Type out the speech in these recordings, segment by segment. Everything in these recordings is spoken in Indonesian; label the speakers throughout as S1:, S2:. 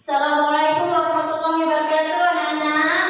S1: Assalamualaikum warahmatullahi wabarakatuh, anak-anak.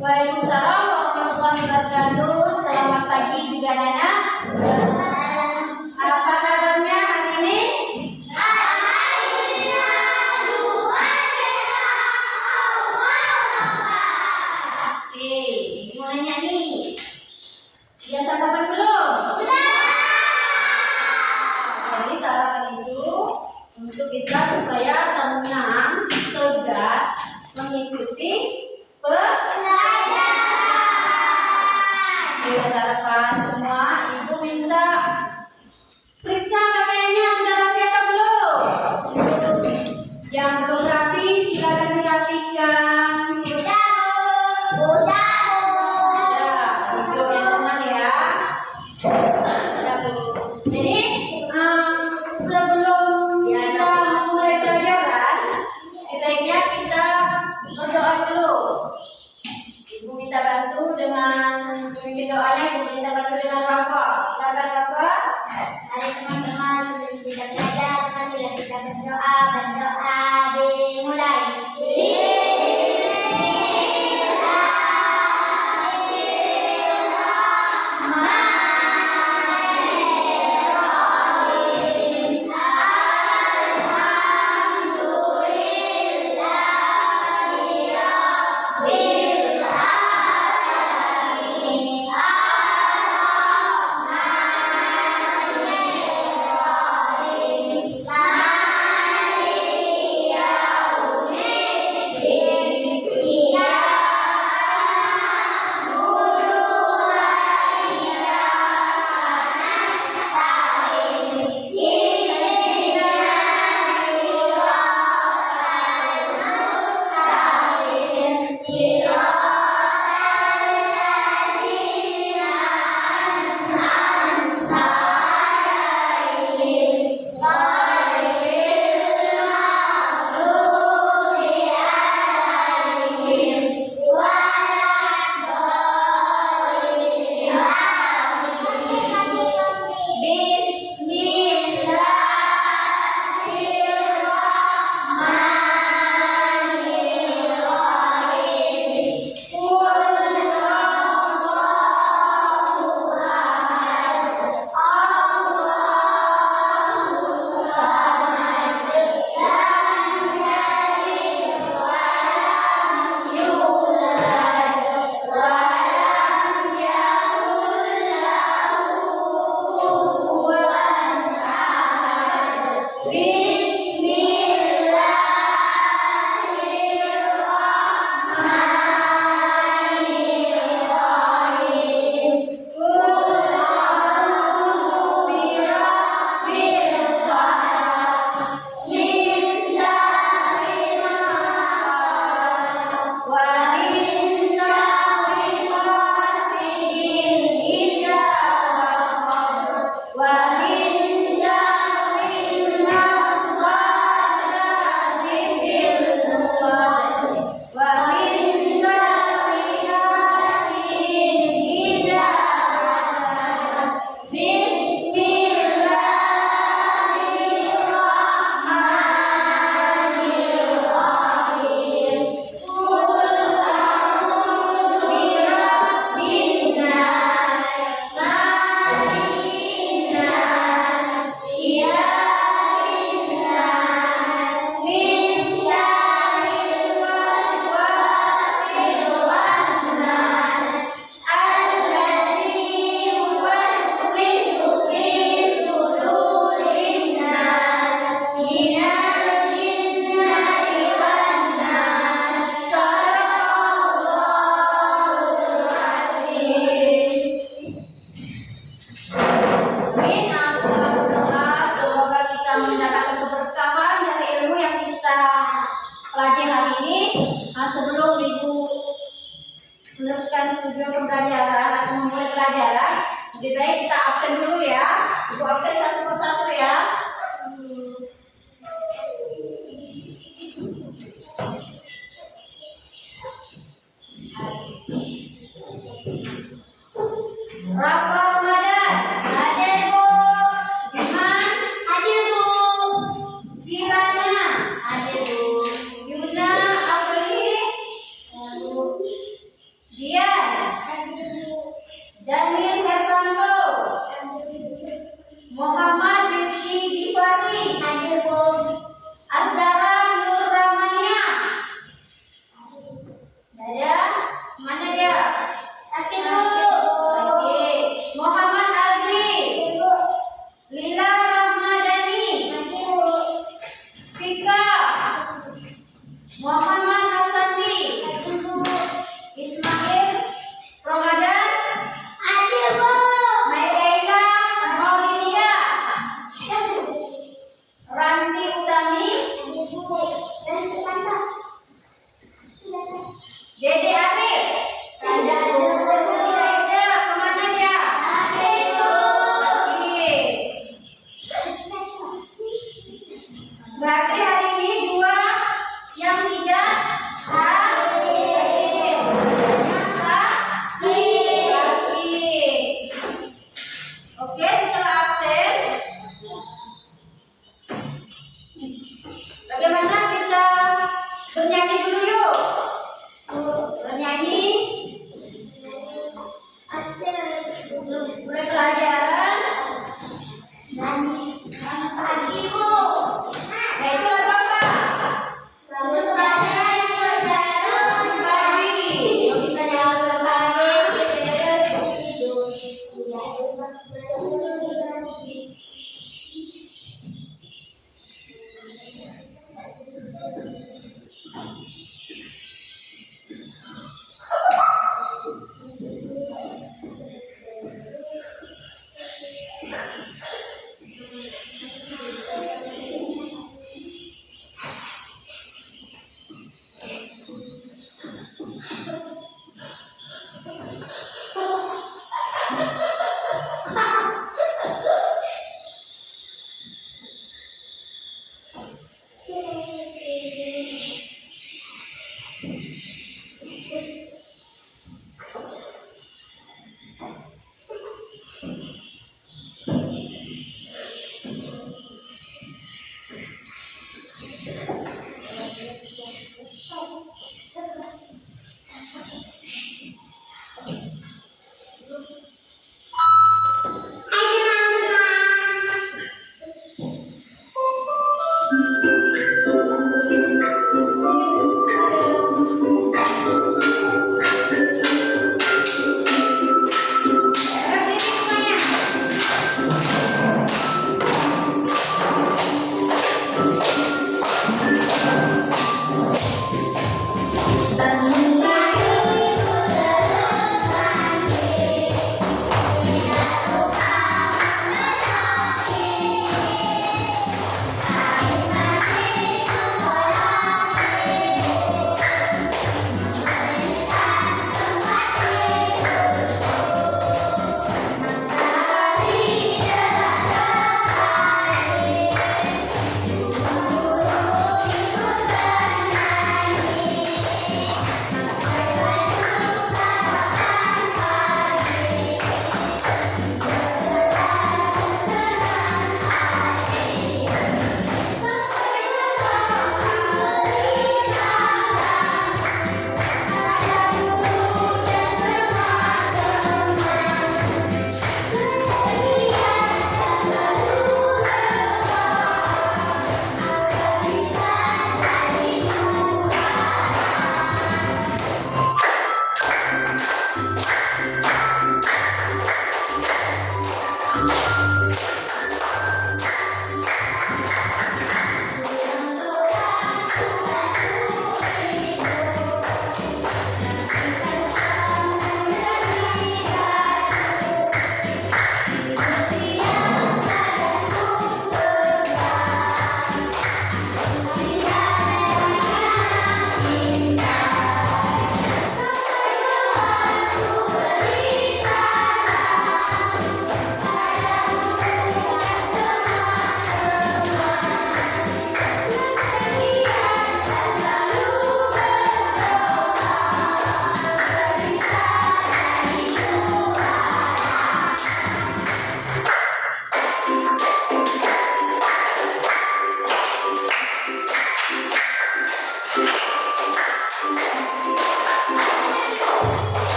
S1: Waalaikumsalam warahmatullahi wabarakatuh. Selamat pagi juga anak-anak. Apa kabarnya hari ini? Oke, mau nanya nih. Udah sarapan belum? Jadi sarapan itu untuk kita supaya tenang, cerdas, mengikuti sarapan semua. Ibu minta periksa pakaiannya sudah rapi apa belum? Yang belum rapi silakan dirapikan. Udah, ibu yang tenang ya. Jadi sebelum kita mulai pelajaran, sebaiknya kita berdoa dulu. meneruskan tujuan pembelajaran atau memulai pelajaran, lebih baik kita absen dulu ya. Ibu absen satu persatu ya. Rafa Ramadan.
S2: Hadir, Bu.
S1: Iman.
S2: Hadir, Bu.
S1: Kirana.
S2: Hadir, Bu.
S1: Yuna Aprili.
S2: Bu.
S1: Dian.
S2: Hadir, Bu.
S1: Jamil Herbanto. Muhammad Rizky Dipati.
S2: Hadir, Bu.
S1: Azhara Nur Rahmania. Ada? Mana dia?
S2: Sakit, Bu.
S1: Oke. Muhammad Aldi.
S2: Hadir, Bu.
S1: Lila Rahmadani.
S2: Hadir, Bu.
S1: Fika. Muhammad Hasandi.
S2: Hadir, Bu.
S1: Ismail Ramadan.
S2: Hadir, Bu.
S1: Maikaila Maulidia.
S2: Hadir, Bu.
S1: Ranti Utami.
S2: Hadir, Bu. Dan sepantas.
S1: Dede Arif.
S2: Hadir, Bu.
S1: Ada kemana dia?
S2: Hadir, Bu.
S1: Oke. Berarti hari ini dua yang tidak hadir. Oke, setelah absen, bagaimana kita bernyanyi dulu yuk? Bernyanyi mulai pelajaran.
S2: Pagi, Bu.
S1: Nah, itu lagu apa?
S2: Selamat
S1: Pagi. Yuk kita nyanyi bersama.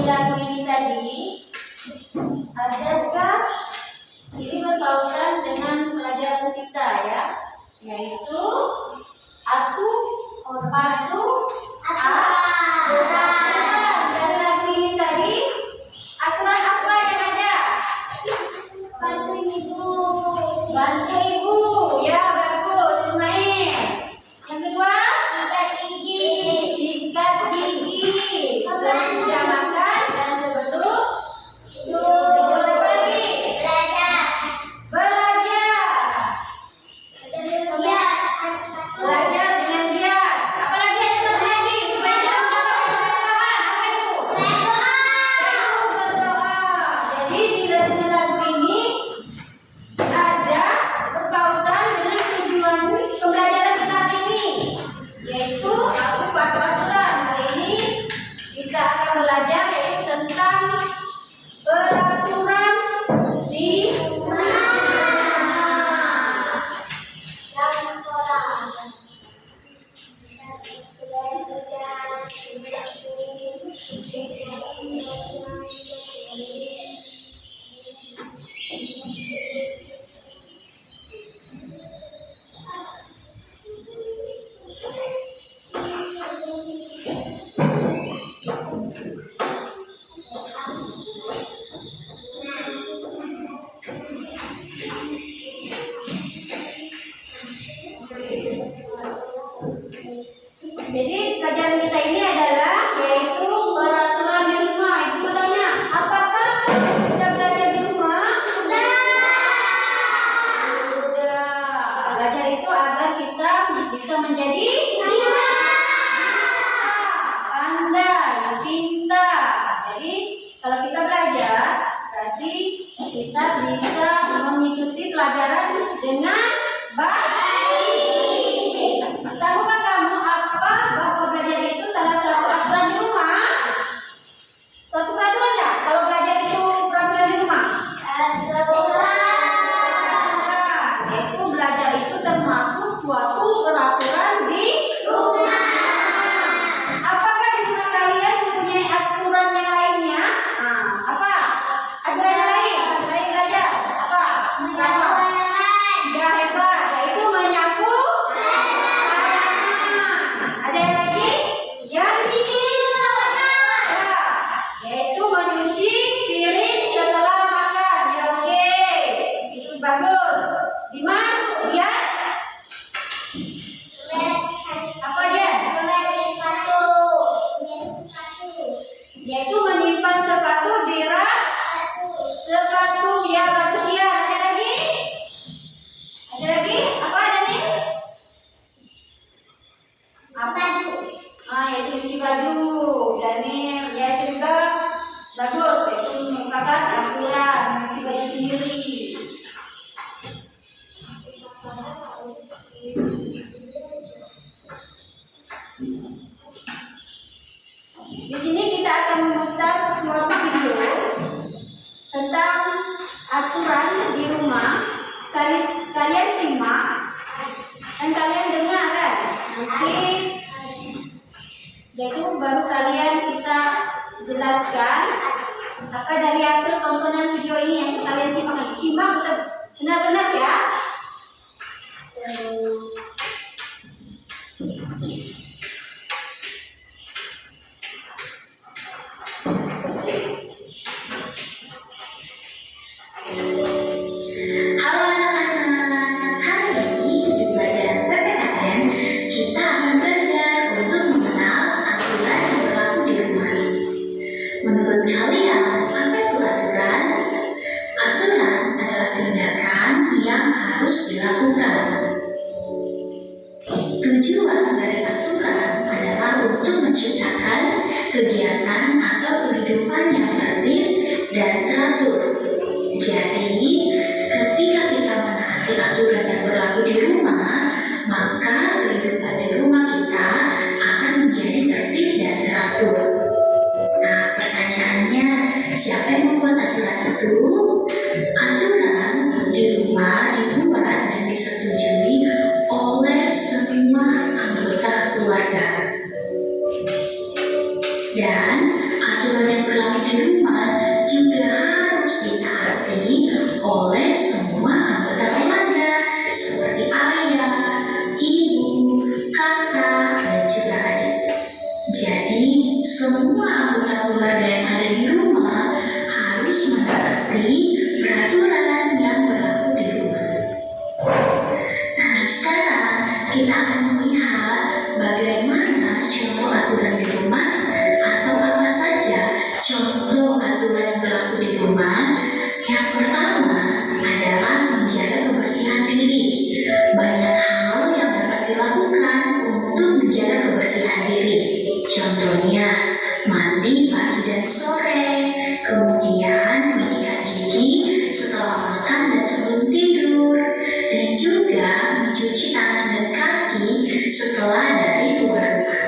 S1: lagu ini tadi, adakah ini berpautan dengan pelajaran kita ya, yaitu aku, patu, aturan. Dan lagu ini tadi aturan apa yang ada?
S2: Bantu ibu.
S1: Bantu ibu, ya bagus Ismail. Yang kedua,
S2: Sikat gigi.
S1: sikat gigi. Sebelum kita makan dan sebelum
S2: Tidur.
S1: tidur. Apa lagi?
S2: Belajar.
S1: Belajar.
S2: Ya.
S1: Belajar dengan giat. Apa lagi ada satu lagi? Supaya kita pengetahuan. Apa itu? Berdoa. Jadi dengan lagu ini ada berpautan dengan tujuan pembelajaran kita hari ini, yaitu aku patuh aturan. Hari ini kita akan belajar yaitu tentang peraturan di
S2: Dalam sekolah.
S1: Jadi pelajaran kita ini adalah yaitu peraturan di rumah. Ibu bertanya, apakah sudah belajar di rumah? Sudah. Belajar itu agar kita bisa menjadi pandai, pintar. Jadi kalau kita belajar, berarti kita bisa mengikuti pelajaran dengan baik. Tahukah kamu apa bahwa belajar itu salah satu aturan di rumah? Suatu peraturan enggak? Kalau belajar itu peraturan di rumah? Yaitu belajar itu termasuk suatu peraturan di rumah. Apakah di rumah kalian mempunyai aturan yang lainnya? Nah, apa? Aturan yang lain selain belajar? Apa? Ya hebat, yaitu menyapu. Ada yang lagi? Ya, yaitu mencuci piring setelah makan. Ya oke, itu bagus. Dimas, ya? Apa dia? Yaitu menyimpan sepatu di rak sepatu. Ya bagus ya. Ada lagi? Ada lagi? Apa ada nih? Apa? Yaitu cuci baju. Dan ini ya juga bagus. Yaitu merupakan aturan mencuci baju sendiri. Di sini kita akan memutar suatu video tentang aturan di rumah. Kalian simak dan kalian dengar kan? Nanti yaitu baru kalian kita jelaskan apa dari hasil tontonan video ini yang kalian simak benar-benar ya.
S3: Halo anak-anak, hari ini di pelajaran PPKN kita akan belajar untuk mengenal aturan yang berlaku di rumah. Menurut kalian, apa itu aturan? Aturan adalah tindakan yang harus dilakukan. Tujuan dari aturan adalah untuk menciptakan kegiatan atau kehidupan yang tertib dan teratur. Jadi, ketika kita menaati aturan yang berlaku di rumah, maka kehidupan di rumah kita akan menjadi tertib dan teratur. Nah, pertanyaannya, siapa yang membuat aturan itu? Aturan di rumah dibuat dan disetujui oleh semua anggota keluarga. Dan aturan aturan yang berlaku di rumah juga harus ditaati oleh semua anggota keluarga seperti ayah, ibu, kakak, dan juga adik. Jadi, semua anggota keluarga yang ada di rumah harus menaati peraturan yang berlaku di rumah. Nah, sekarang kita akan melihat bagaimana contoh aturan di rumah atau apa saja contoh aturan yang berlaku di rumah. Yang pertama adalah menjaga kebersihan diri. Banyak hal yang dapat dilakukan untuk menjaga kebersihan diri. Contohnya, mandi pagi dan sore, kemudian menyikat gigi setelah makan dan sebelum tidur, dan juga mencuci tangan dan kaki setelah dari luar rumah.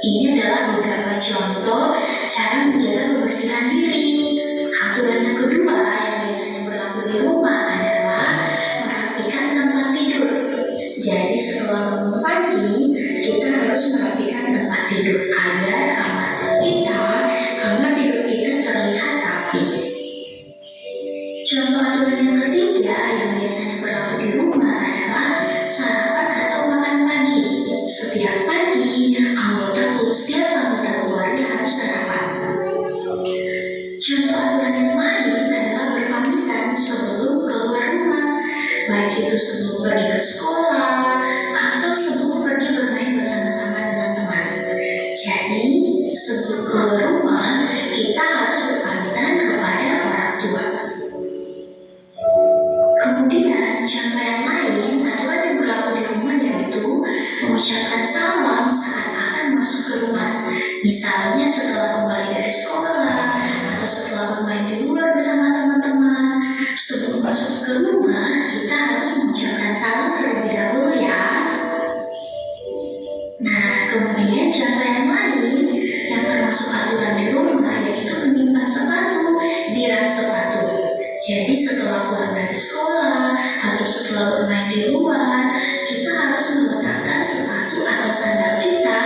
S3: Ini adalah beberapa contoh cara menjaga kebersihan diri. Aturan yang kedua yang biasanya berlaku di rumah adalah merapikan tempat tidur. Jadi setelah bangun pagi, kita harus merapikan tempat tidur agar kamar tidur kita terlihat rapi. Contoh aturan yang ketiga yang biasanya berlaku di rumah adalah sarapan atau makan pagi. Setiap pagi, setiap anggota keluarga harus sarapan. Contoh aturan yang lain adalah berpamitan sebelum keluar rumah, baik itu sebelum pergi ke sekolah atau sebelum pergi bermain bersama-sama dengan teman. Jadi, sebelum keluar rumah, kita harus berpamitan kepada orang tua. Kemudian, contoh yang lain, aturan yang berlaku di rumah yaitu mengucapkan salam saat akan masuk ke rumah. Misalnya setelah kembali dari sekolah atau setelah bermain di luar bersama teman-teman. Sebelum masuk ke rumah, kita harus mengucapkan salam terlebih dahulu ya. Nah, kemudian contoh yang lain yang termasuk aturan di rumah yaitu menyimpan sepatu di rak sepatu. Jadi setelah pulang dari sekolah atau setelah bermain di luar, kita harus meletakkan sepatu atau sandal kita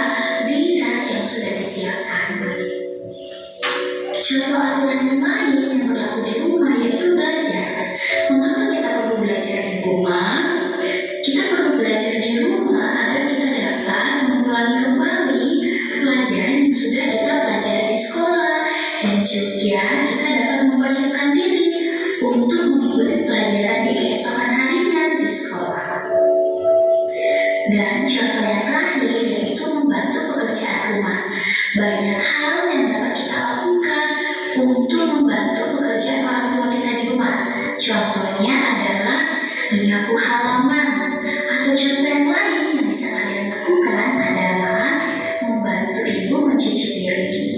S3: di rak yang sudah disiapkan. Contoh aturan yang lain yang berlaku di rumah yaitu belajar. Mengapa kita perlu belajar di rumah? Kita perlu belajar di rumah agar kita dapat mengulangi kembali pelajaran yang sudah kita pelajari di sekolah, dan juga kita dapat mempersiapkan diri untuk mengikuti pelajaran di keesokan harinya di sekolah. Dan contoh yang terakhir yaitu membantu pekerjaan rumah. Banyak hal yang dapat kita lakukan untuk membantu pekerjaan orang tua kita di rumah. Contohnya adalah menyapu halaman, atau contoh yang lain yang bisa kalian lakukan adalah membantu ibu mencuci piring.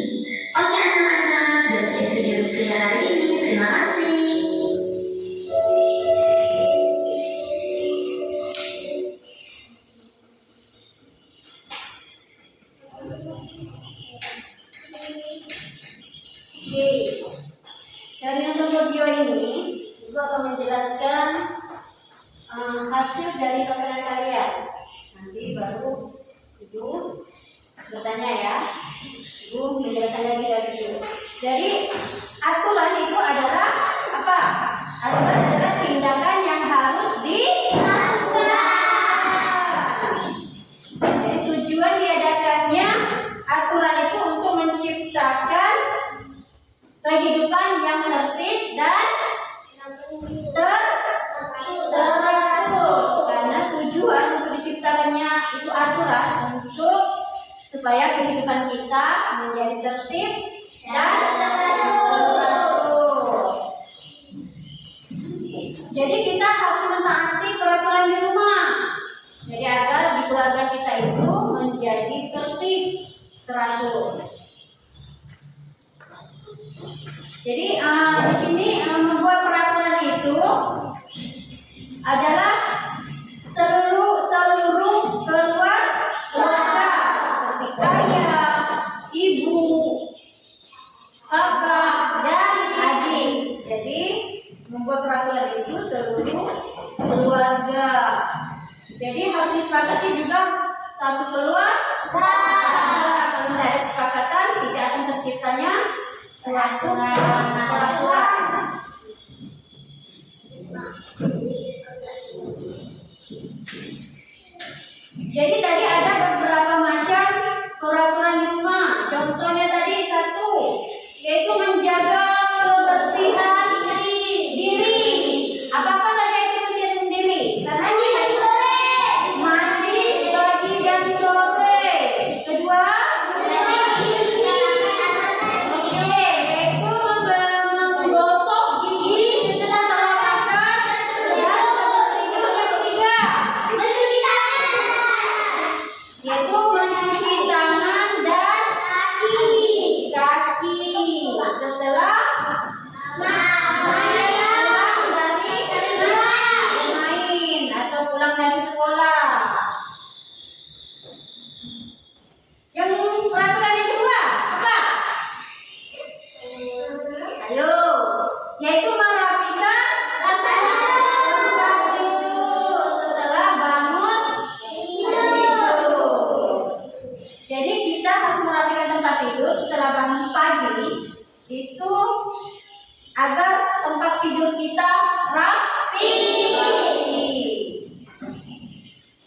S3: Oke anak-anak, sudah bikin video misi hari ini. Terima kasih.
S1: Dari nonton video ini, Ibu akan menjelaskan hasil dari paparan kalian. Nanti baru Ibu bertanya ya. Ibu menjelaskan lagi dari Ibu. Jadi aturan itu adalah apa? Aturan adalah tindakan yang harus dilakukan. Jadi tujuan diadakannya aturan itu untuk menciptakan kehidupan yang tertib dan teratur. Karena tujuan untuk diciptakannya itu aturan untuk supaya kehidupan kita menjadi tertib dan teratur. Jadi kita harus mentaati peraturan di rumah. Jadi agar di keluarga kita itu menjadi tertib, teratur. Jadi di sini membuat peraturan itu adalah seluruh keluarga seperti ayah, ibu, kakak, dan adik. Jadi membuat peraturan itu seluruh keluarga. Jadi harus disepakati juga satu keluarga. Kalau tidak ada kesepakatan, tidak akan terciptanya peraturan. Jadi tadi ada beberapa macam peraturan di rumah. Contohnya tadi satu, yaitu menjaga kebersihan diri. Apa-apa saja itu bersihin diri. Satu, mandi pagi dan sore. Kedua, yaitu menggosok gigi setelah makan. Dan yang ketiga, yaitu mencuci tangan dan kaki setelah bermain atau pulang dari sekolah. Yang peraturan yang kedua apa? Ayo, yaitu merapikan tempat tidur setelah bangun tidur. Jadi kita harus merapikan tempat tidur setelah bangun pagi itu agar tempat tidur kita rapi.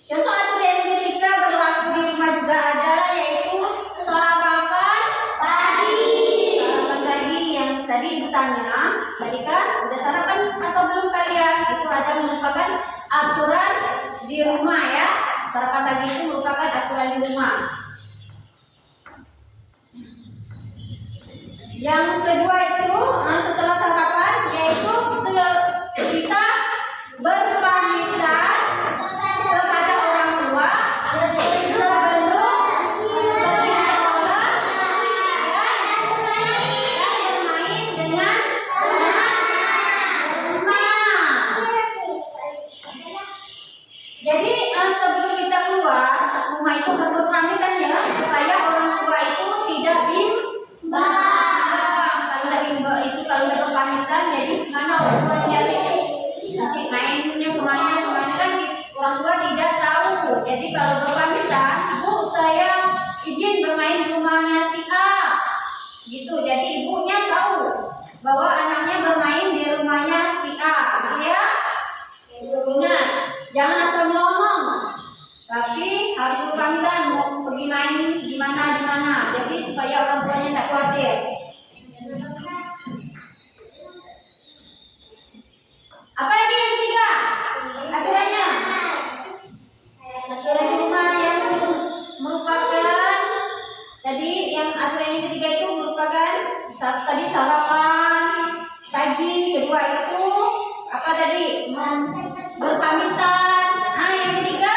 S1: Contoh aturan yang ketika berlaku di rumah juga adalah yaitu sarapan pagi yang tadi bertanya tadi kan udah sarapan atau belum kalian? Itu ada merupakan aturan di rumah ya. Sarapan pagi itu merupakan aturan di rumah. Yang kedua itu setelah sarapan yaitu kita berpamitan kepada orang tua sebelum pergi sekolah dan bermain dengan teman. Jadi sebelum kita keluar rumah itu harus berpamitan ya supaya orang tua itu tidak bimbang. Kalau udah berpamitan, jadi mana orang tua nyari nanti mainnya kemana kan orang tua tidak tahu. Jadi kalau berpamitan, ibu saya izin bermain di rumahnya si A, gitu. Jadi ibunya tahu bahwa anaknya bermain di rumahnya si A, gitu ya. Ingat, jangan asal ngomong, tapi harus berpamitan mau pergi main di mana. Jadi supaya orang tuanya tidak khawatir. Apa lagi yang ketiga? Aturannya. Aturan rumah yang merupakan tadi yang aturan yang ketiga itu merupakan tadi sarapan pagi, kedua itu apa tadi? Berpamitan. Yang ketiga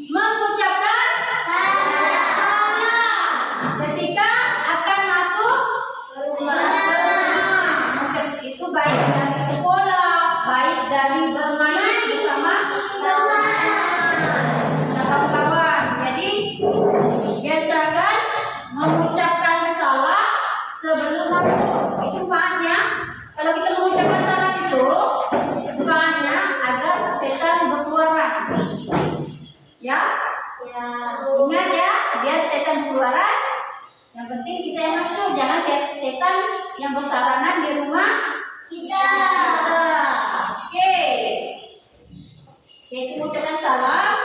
S1: mengucapkan salam ketika akan masuk rumah. Itu baik dari sekolah, baik dari bermain bersama kawan-kawan. Jadi biasakan mengucapkan salam sebelum masuk. Itu maknanya kalau kita mengucapkan salam itu maknanya agar setan berkeluaran. Ya, ingat ya, biar setan berkeluaran. Yang penting kita yang masuk, jangan setan yang bersaranan di rumah kita. Oke. Yaitu mengucapkan salam.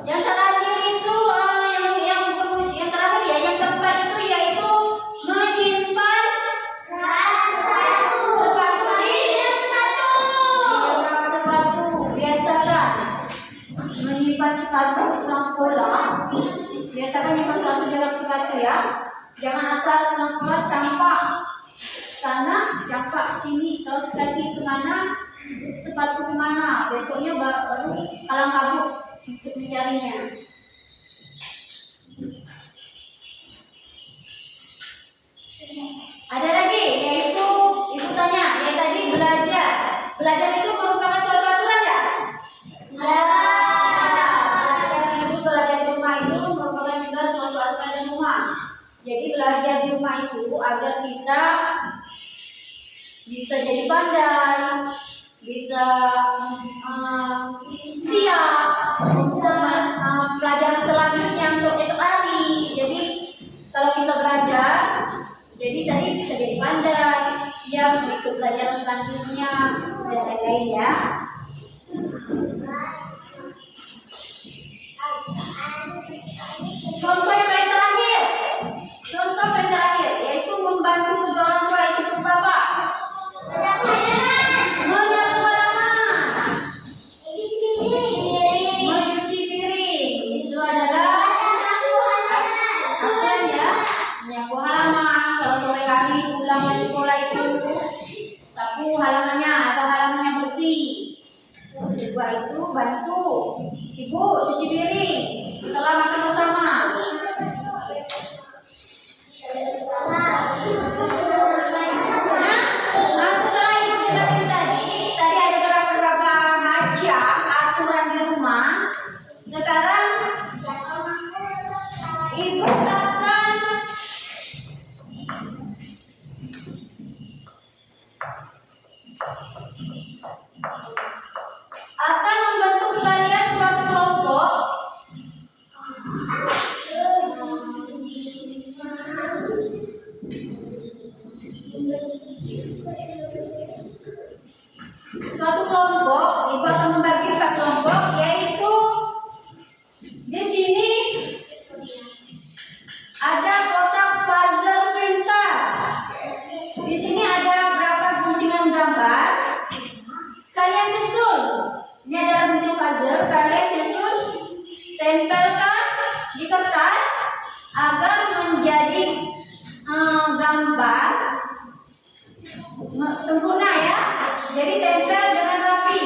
S1: Yang terakhir itu yang terakhir ya, yang keempat itu yaitu menyimpan sepatu di rak sepatu. Biasakan menyimpan sepatu pulang sekolah. Biasakan menyimpan sepatu di rak sepatu ya. Jangan asal pulang sekolah campak sana, campak sini, kaos kaki kemana, sepatu kemana. Besoknya baru kalang kabut untuk mencarinya. Ada lagi yaitu ibu tanya, ya tadi belajar. Belajar itu merupakan suatu aturan ya? Belajar di rumah itu merupakan juga suatu aturan di rumah. Jadi belajar di rumah itu agar kita bisa jadi pandai, bisa selanjutnya dan lain-lain ya. Contoh yang paling terakhir. Contoh paling terakhir yaitu membantu kedua orang tua itu bapak. Menyapu halaman, mencuci piring. Itu adalah aturan ya. Menyapu halaman. Kalau sore hari pulang dari sekolah itu sapu halamannya atau halamannya bersih. Kedua itu bantu ibu cuci piring setelah makan bersama. Nah, setelah ibu jelasin tadi ada beberapa macam aturan di rumah. Sekarang ibu akan membentuk kalian suatu kelompok. Suatu kelompok, ibu akan membagi 4 kelompok, yaitu di sini ada kotak puzzle pintar. Di sini ada berapa guntingan gambar. Kalian susun. Ini adalah gunting puzzle. Kalian susun, tempelkan di kertas agar menjadi gambar sempurna ya. Jadi tempel dengan rapi.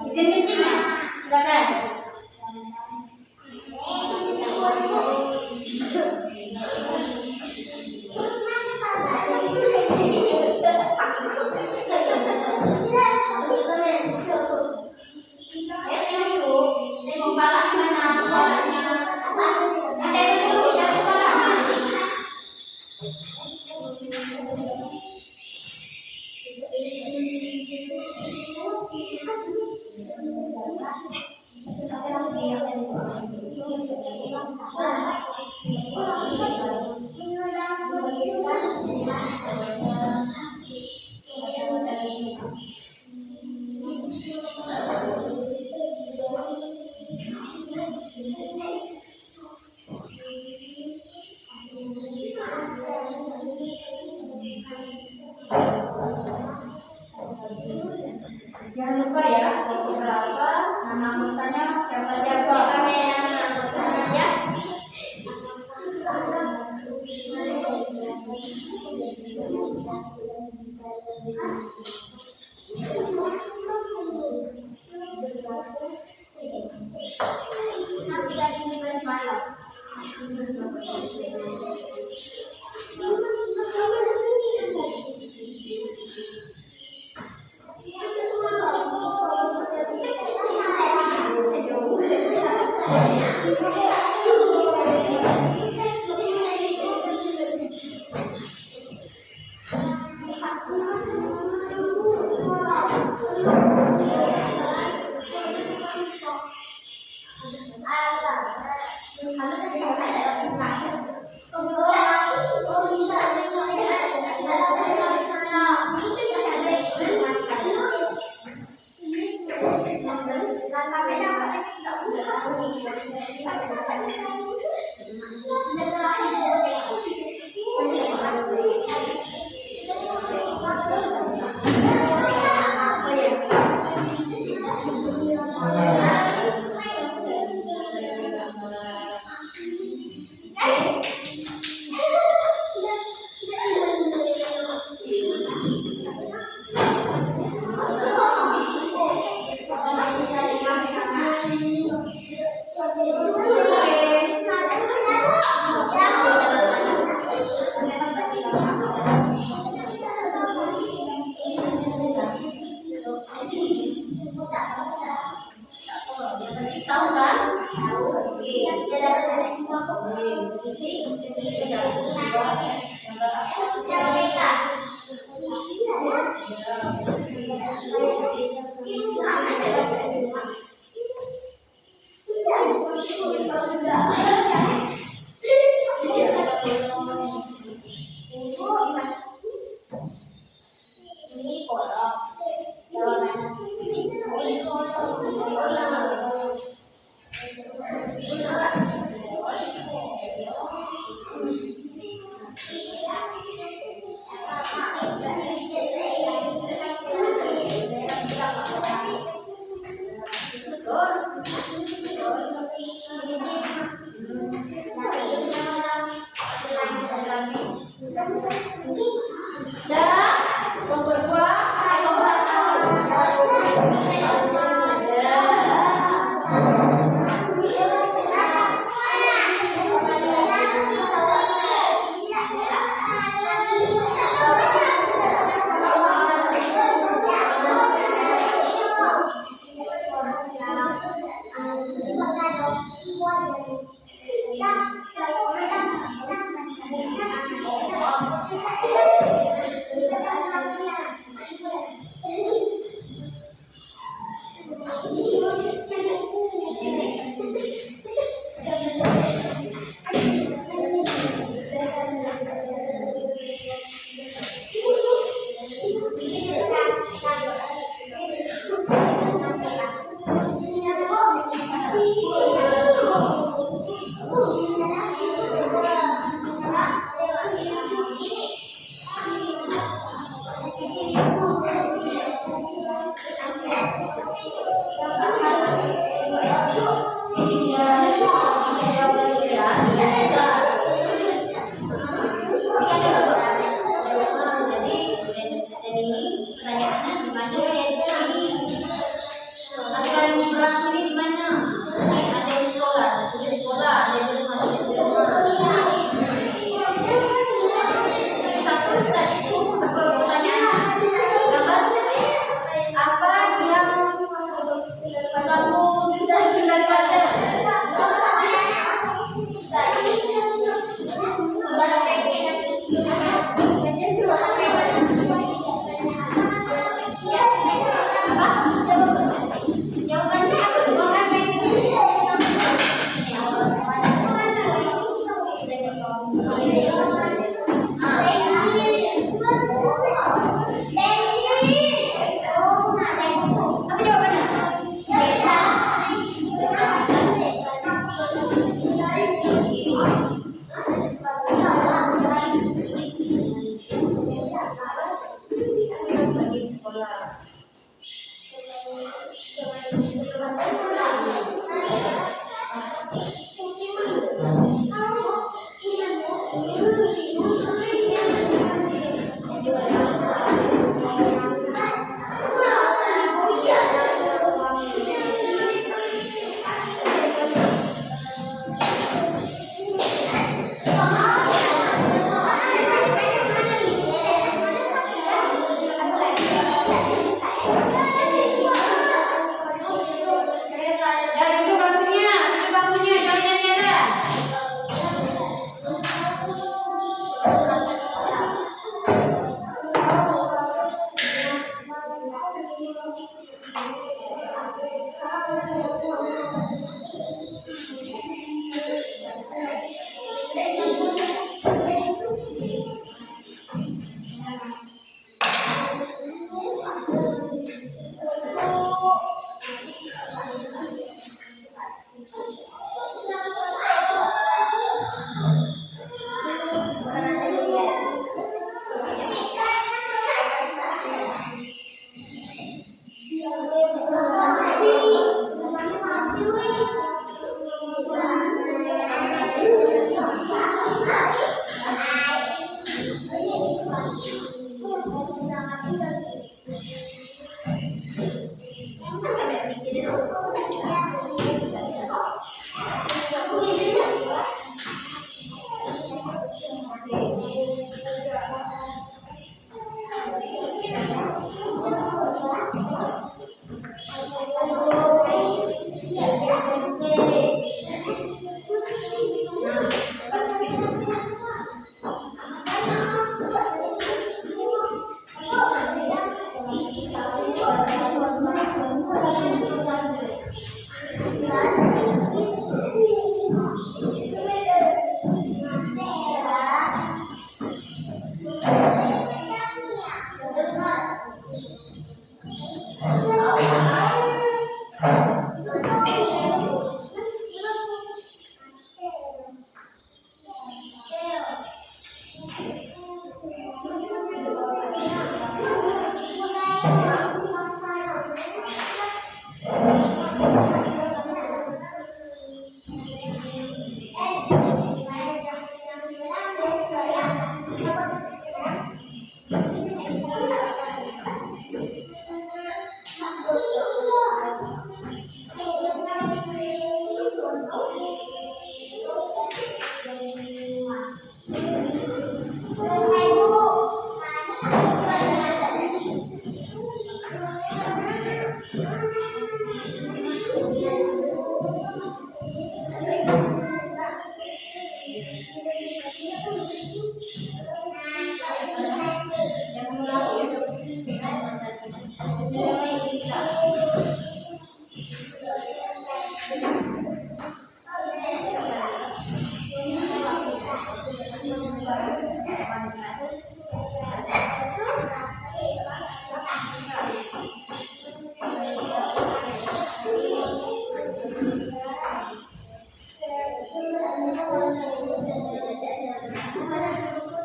S1: Izin meeting ya? Silakan. Jangan lupa ya, beberapa nama anggotanya siapa-siapa. Tahu kan?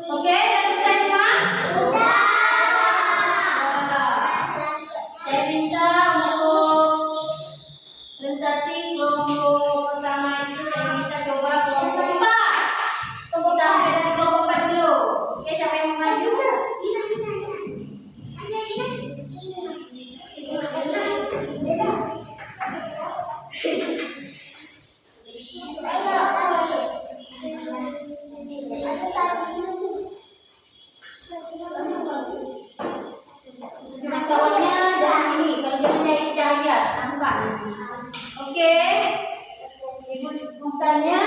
S1: Oke, dan bisa semua? Saya minta untuk presentasi kelompok pertama itu saya minta coba kelompok 4. Kita ambil dari kelompok 4 dulu. Oke, siapa yang mau maju? Kawannya dari sini, kalau jangan dari cahaya, nampak. Oke, ibu bukannya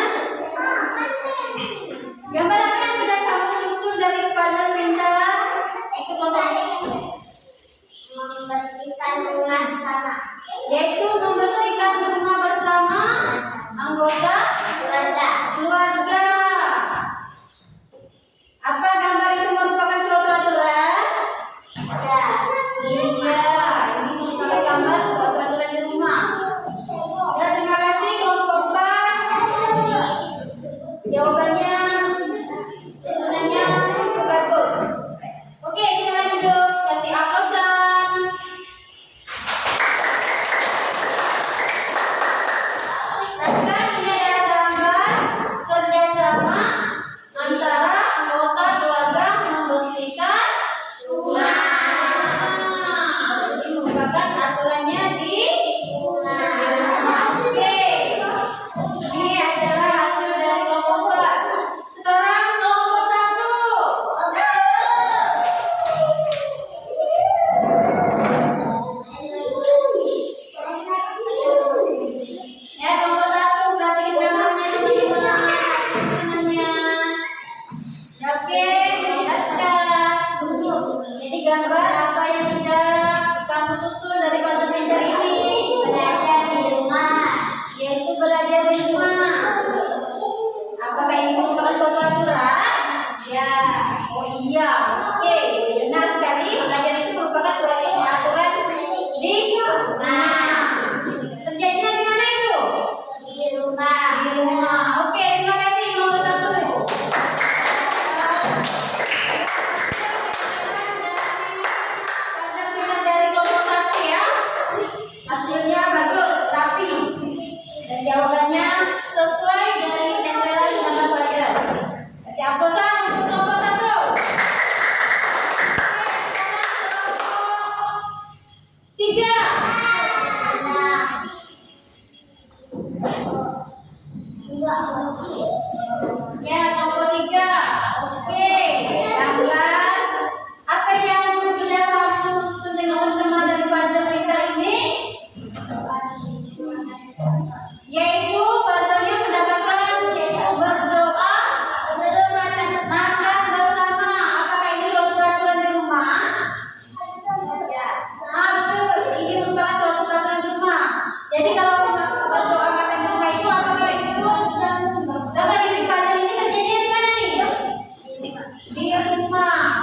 S1: gambar apa yang sudah kamu susun dari puzzle pintar? Itu kelompok
S2: Membersihkan rumah bersama
S1: yaitu membersihkan rumah bersama anggota keluarga. Apa gambar itu merupakan suatu aturan? Iya, ini merupakan gambar suatu aturan di rumah. Ya, terima kasih kelompok 4. Jawabannya sebenarnya cukup bagus. Oke, silakan duduk. Kasih aplausan. Perhatikan, ini adalah gambar kerjasama antara anggota keluarga membersihkan rumah. Ini merupakan aturannya di rumah. Oke, ini adalah hasil dari kelompok 4. Sekarang kelompok 1. Ya, kelompok 1 perhatikan gambarnya teman-teman. Susunannya. Ya, oke, lihat sekarang. Jadi gambar apa yang sudah kamu susun dari puzzle pintar ini?
S2: belajar di rumah.
S1: Yaitu belajar di rumah. Apakah ini merupakan suatu aturan? Ya. Oh iya. Oke, benar sekali. Belajar itu merupakan suatu aturan di rumah. Terjadinya di mana itu?
S2: Di rumah.
S1: Di rumah. Oke, terima kasih nomor 1. Puzzle pintar dari kelompok 1 ya. Hasilnya bagus, rapi. Dan jawabannya sesuai dari tempelan gambar puzzle. Kasih aplausan untuk kelompok 1.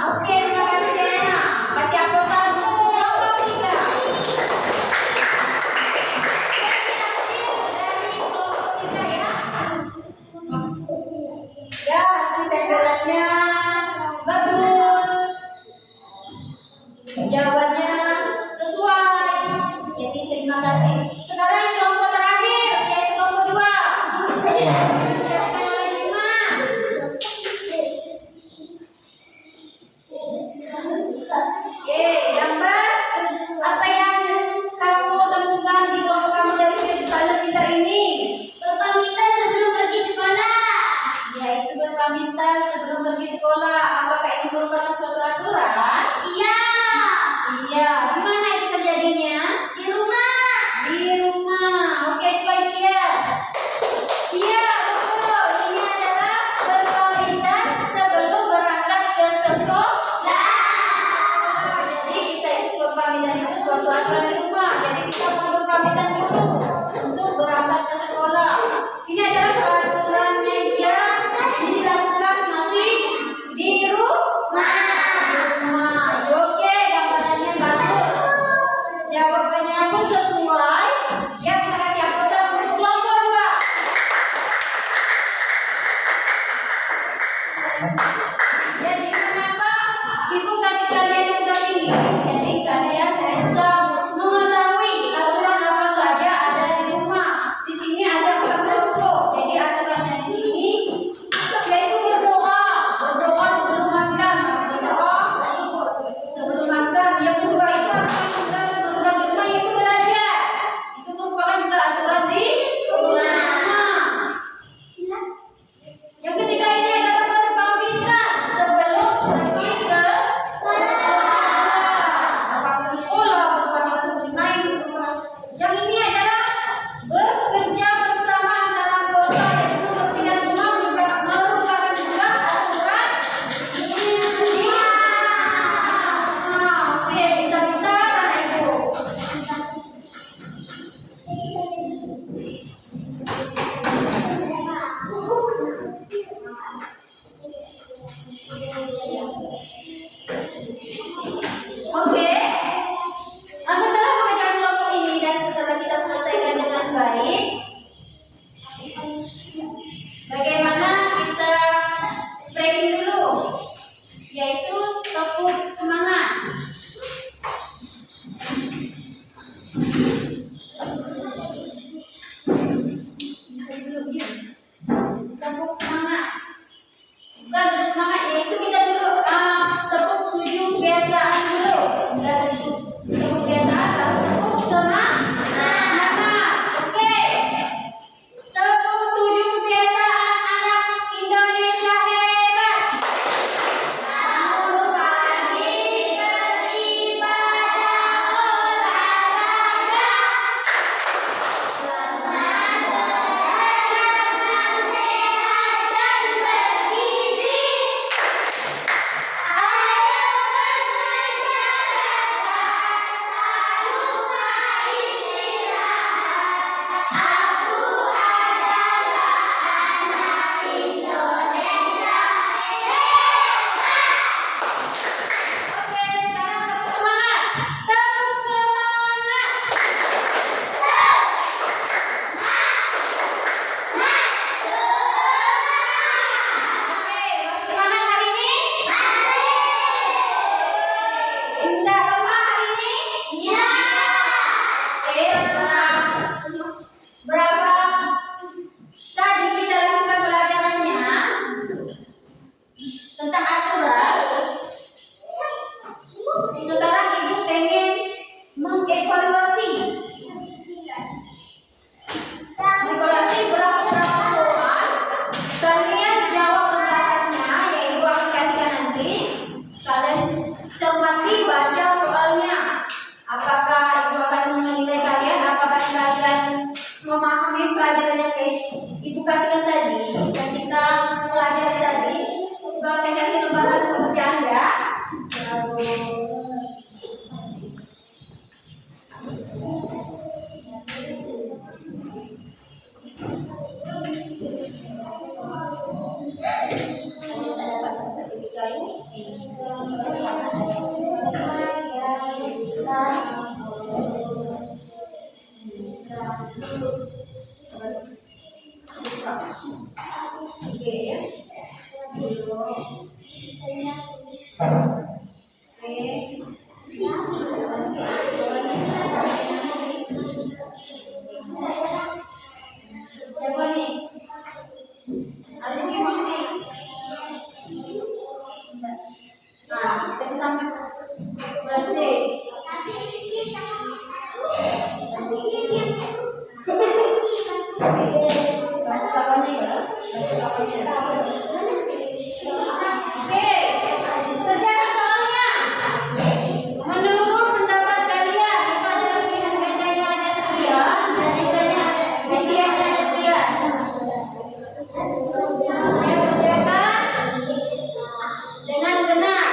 S1: Oke, terima kasih Diana. Kasih aplausan. Kelompok 3. Dari kelompok 3 ya. Ya, si tempelannya bagus. Jawabannya sesuai. Jadi terima kasih. Sekarang yang kelompok terakhir yaitu kelompok 2. Dikasihkan oleh Bima. Oke, gambar apa yang kamu temukan di kelompok kamu dari sudut pandang pintar ini?
S2: Berpamitan sebelum pergi sekolah.
S1: Yaitu berpamitan sebelum pergi sekolah. Apakah itu merupakan suatu aturan?
S2: Iya.
S1: Iya. Di mana itu terjadinya?
S2: Di rumah.
S1: Di rumah. Oke, coba lihat. Iya, betul. Ini adalah berpamitan sebelum berangkat ke sekolah. Jadi kita itu berpamitan itu suatu aturan di rumah. Jadi kita mau berpamitan dulu untuk berangkat ke sekolah. Ini adalah peraturannya yang dilakukan masih di rumah. Siapa nih? Harus gimana sih? Nah, kita bisa berhasil. Oke, kerjakan soalnya. Menurut pendapat kalian, itu adalah pilihan ganda yang ada sekian dan nilainya isiannya ada sekian. Ayo kerjakan dengan benar.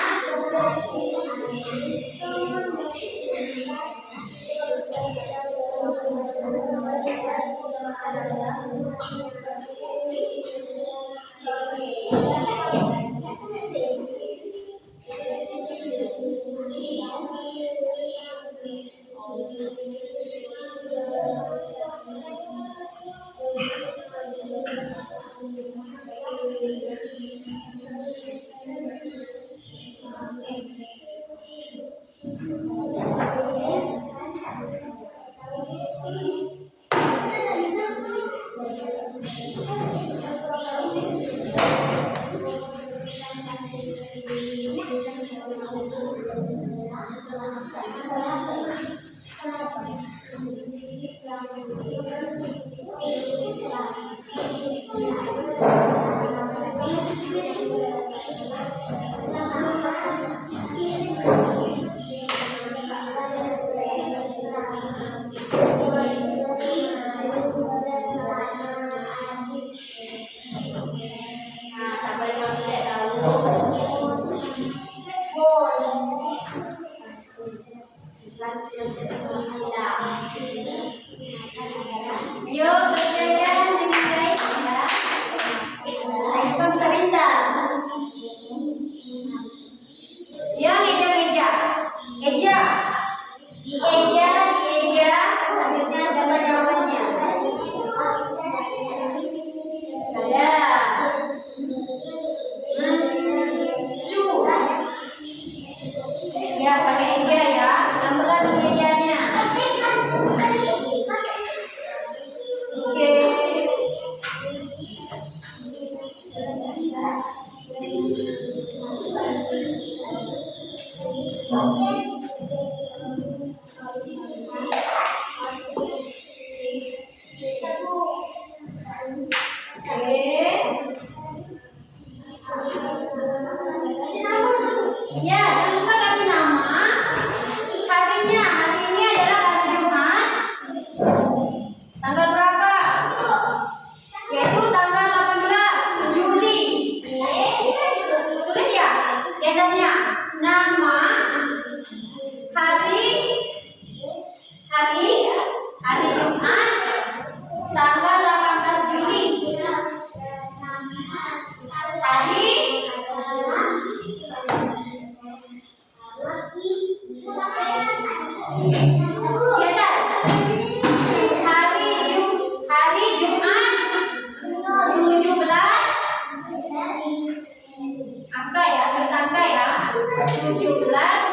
S1: Yuk kerjakan dengan baik ya. Ayo pintar-pintar. Ya ngeja-ngeja. Eja. Dieja, akhirnya dapat jawabannya. Ada. Mencu. Ya pakai eja ya. Tambah lagi ejanya. Oke. Ya, jangan lupa kasih nama. Harinya, hari ini adalah hari Jumat. Tanggal berapa? Yaitu tanggal 18 Juli. Tulis ya, di atasnya. Nama, hari Jumat, tanggal 18 Juli. Hari di atas. Hari Jumat 17. Angka ya, terus angka ya. 17.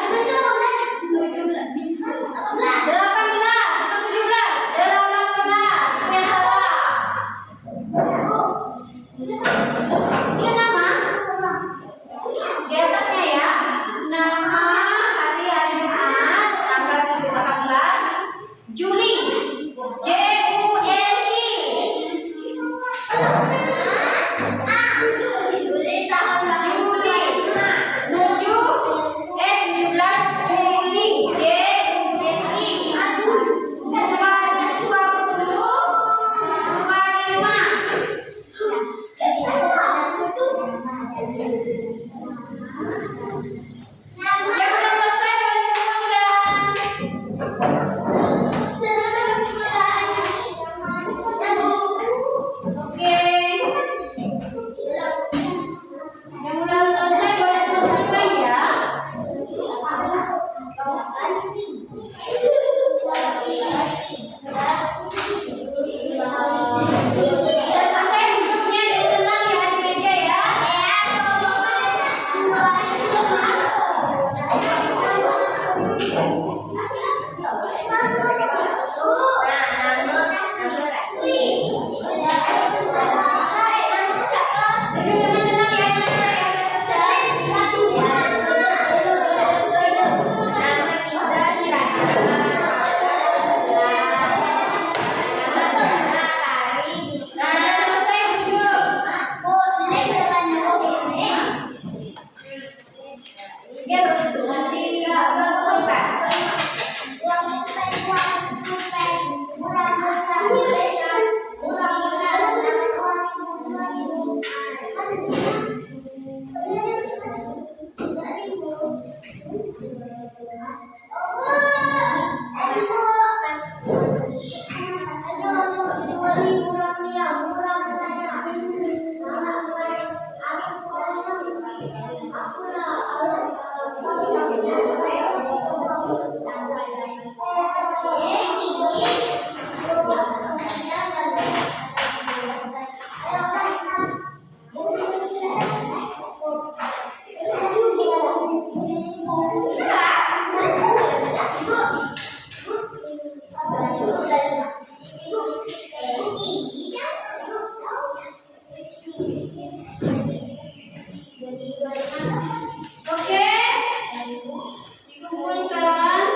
S2: 5
S1: Oke, dikumpulkan.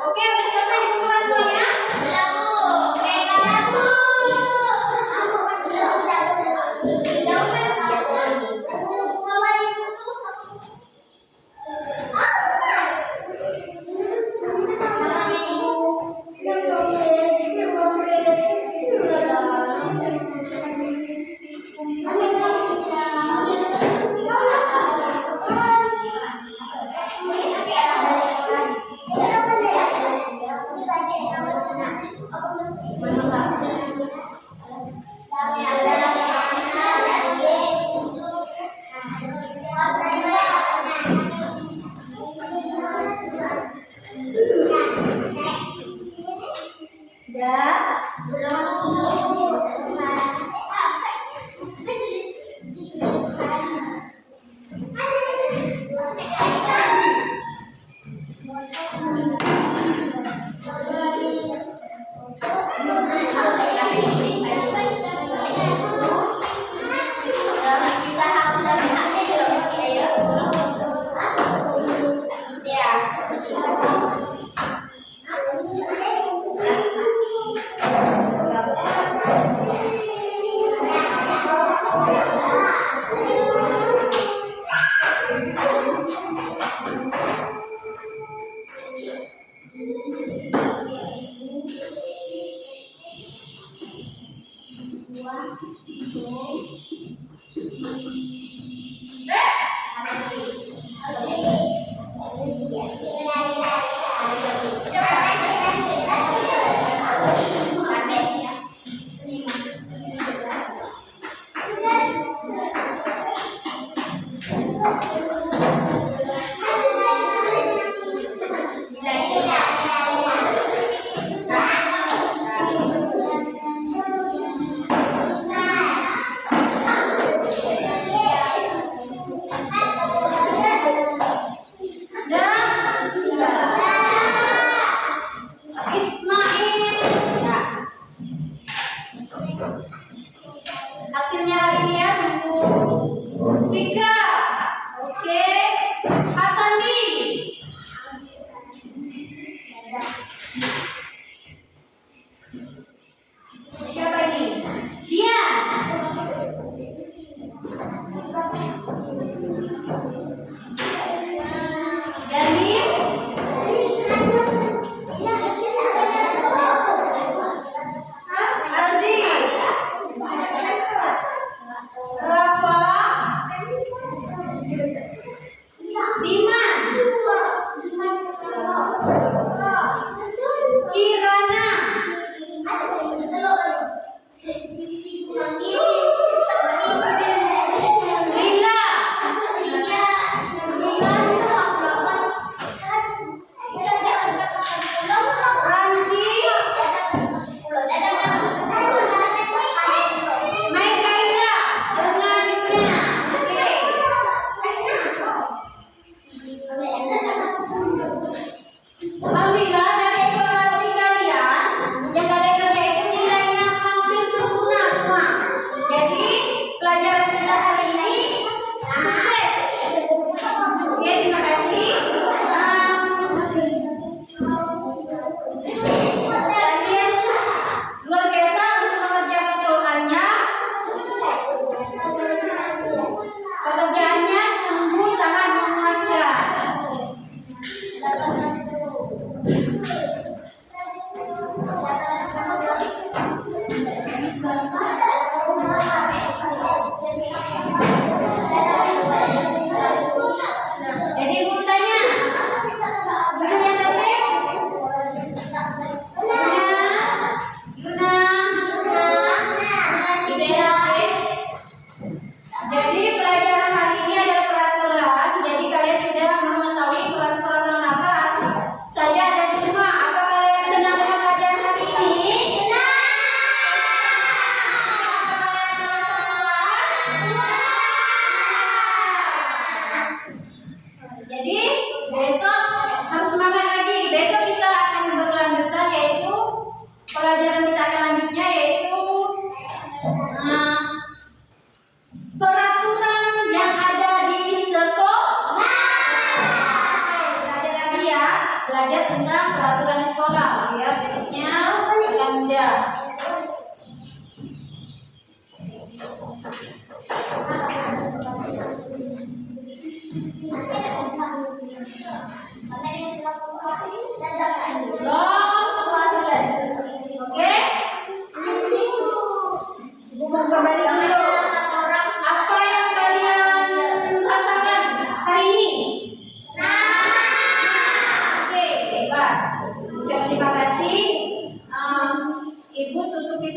S1: Oke, udah selesai dikumpulkan semuanya?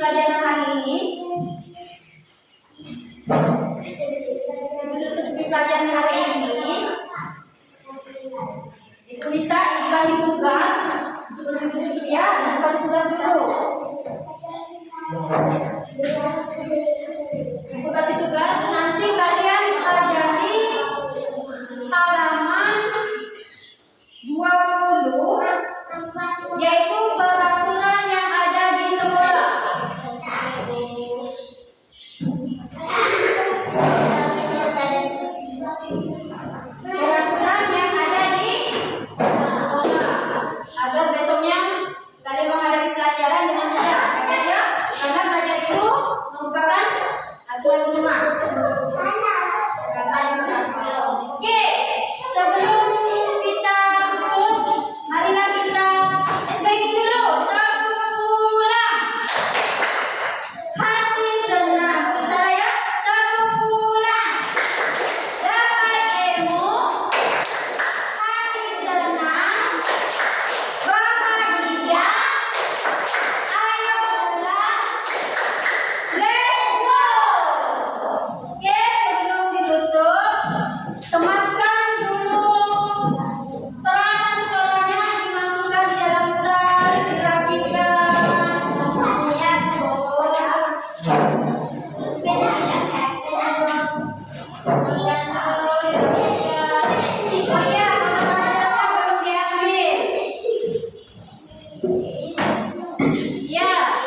S1: pelajaran hari ini. Di pelajaran hari ini, Ibu minta Ibu kasih tugas. Ya, Ibu kasih tugas dulu. Ibu kasih tugas, nanti kalian pelajari halaman 20, yaitu peraturan yang ada di sekolah. Peraturan yang ada di sekolah, agar besoknya kalian menghadapi pelajaran dengan mudah, ya. Karena belajar itu merupakan aturan rumah. Oke, sebelum kita tutup, marilah kita SBY dulu. Tabur pulang, hati senang. Bentar ya. Tabur pulang, dapat ilmu, hati senang, bahagia. Ayo pulang, let's go. Oke, sebelum ditutup, kemaskan dulu peralatan sekolahnya, dimasukkan di dalam tas, dirapikan. Oh iya, mana-mana belum diambil. Ya,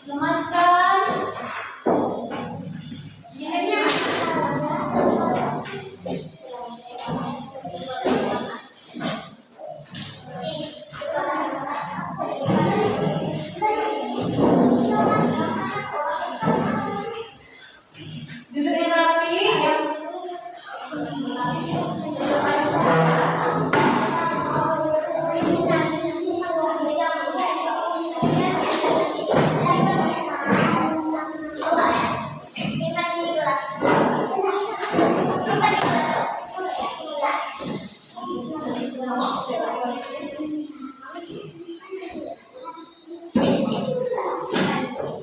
S1: kemaskan. Akhirnya. Duduknya rapi ya.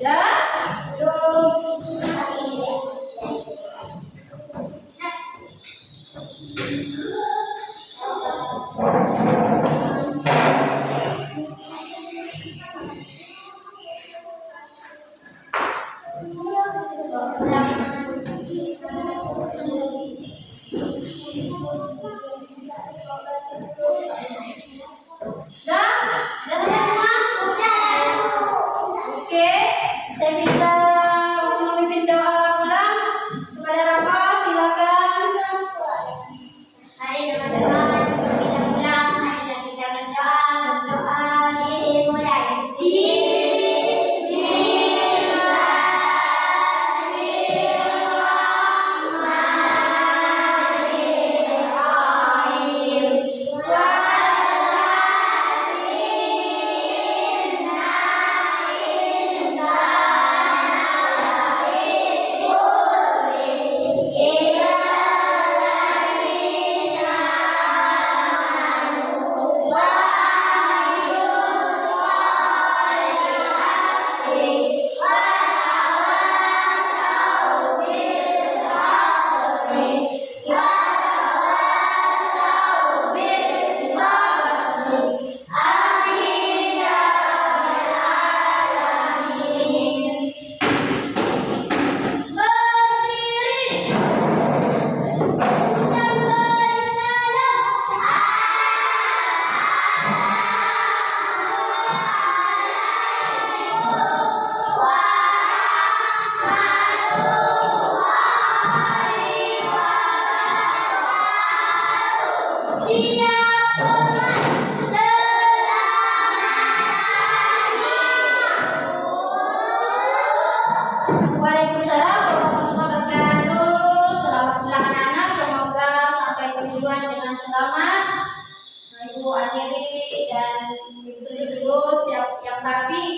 S1: Ya. Oke, saya minta memimpin doa pulang kepada Rafa, silakan.
S2: Mari teman-teman, sebelum kita pulang, marilah kita berdoa dimulai.
S1: Waalaikumsalam warahmatullahi wabarakatuh. Selamat pulang anak-anak, semoga sampai tujuan dengan selamat. Ibu akhiri dan Ibu duduk dulu siap yang rapi.